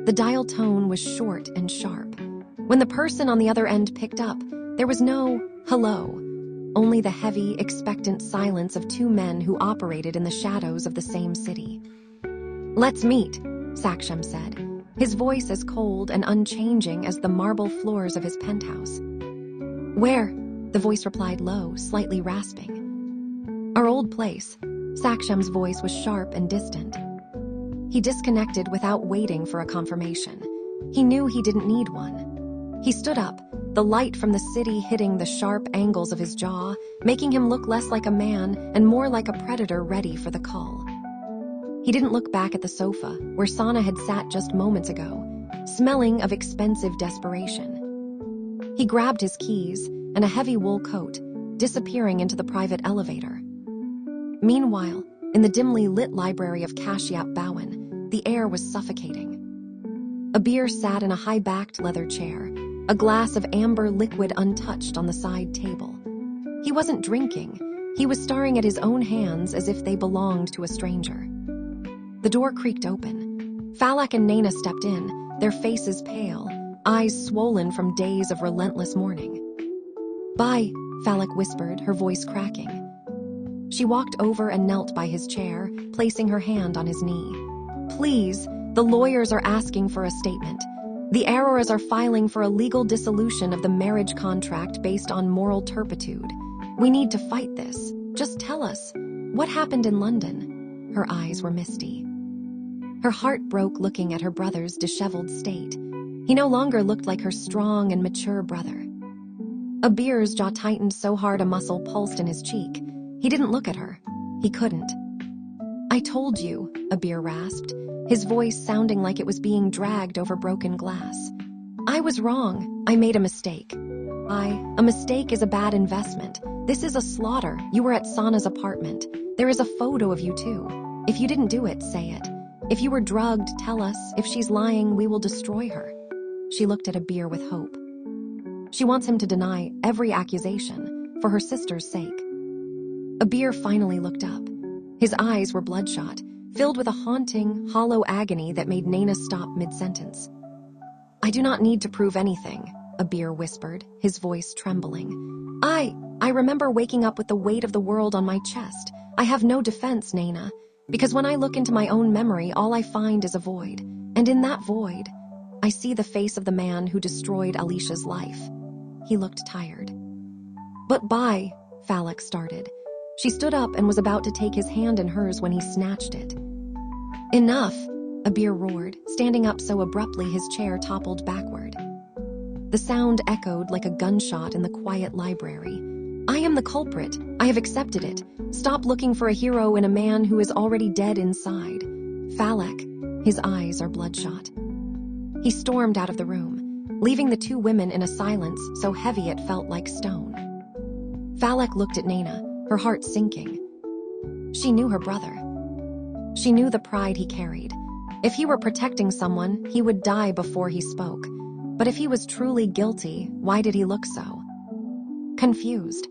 The dial tone was short and sharp. When the person on the other end picked up, there was no hello, only the heavy, expectant silence of two men who operated in the shadows of the same city. "Let's meet," Saksham said, his voice as cold and unchanging as the marble floors of his penthouse. "Where?" the voice replied low, slightly rasping. "Our old place." Saksham's voice was sharp and distant. He disconnected without waiting for a confirmation. He knew he didn't need one. He stood up, the light from the city hitting the sharp angles of his jaw, making him look less like a man and more like a predator ready for the call. He didn't look back at the sofa, where Sana had sat just moments ago, smelling of expensive desperation. He grabbed his keys and a heavy wool coat, disappearing into the private elevator. Meanwhile, in the dimly lit library of Kashyap Bhawan, the air was suffocating. Abir sat in a high-backed leather chair, a glass of amber liquid untouched on the side table. He wasn't drinking. He was staring at his own hands as if they belonged to a stranger. The door creaked open. Falak and Naina stepped in, their faces pale, eyes swollen from days of relentless mourning. "Bye," Falak whispered, her voice cracking. She walked over and knelt by his chair, placing her hand on his knee. "Please, the lawyers are asking for a statement. The Aroras are filing for a legal dissolution of the marriage contract based on moral turpitude. We need to fight this. Just tell us, what happened in London?" Her eyes were misty. Her heart broke looking at her brother's disheveled state. He no longer looked like her strong and mature brother. Abir's jaw tightened so hard a muscle pulsed in his cheek. He didn't look at her. He couldn't. "I told you," Abir rasped, his voice sounding like it was being dragged over broken glass. "I was wrong. I made a mistake. A mistake is a bad investment. This is a slaughter. You were at Sana's apartment. There is a photo of you too. If you didn't do it, say it. If you were drugged, tell us. If she's lying, we will destroy her." She looked at Abir with hope. She wants him to deny every accusation, for her sister's sake. Abir finally looked up. His eyes were bloodshot, filled with a haunting, hollow agony that made Naina stop mid-sentence. "I do not need to prove anything," Abir whispered, his voice trembling. I remember waking up with the weight of the world on my chest. I have no defense, Naina, because when I look into my own memory, all I find is a void. And in that void, I see the face of the man who destroyed Alicia's life." He looked tired. "But bye," Falak started. She stood up and was about to take his hand in hers when he snatched it. "Enough," Abir roared, standing up so abruptly his chair toppled backward. The sound echoed like a gunshot in the quiet library. "I am the culprit. I have accepted it. Stop looking for a hero in a man who is already dead inside. Falak," his eyes are bloodshot. He stormed out of the room, leaving the two women in a silence so heavy it felt like stone. Falak looked at Naina, her heart sinking. She knew her brother. She knew the pride he carried. If he were protecting someone, he would die before he spoke. But if he was truly guilty, why did he look so confused?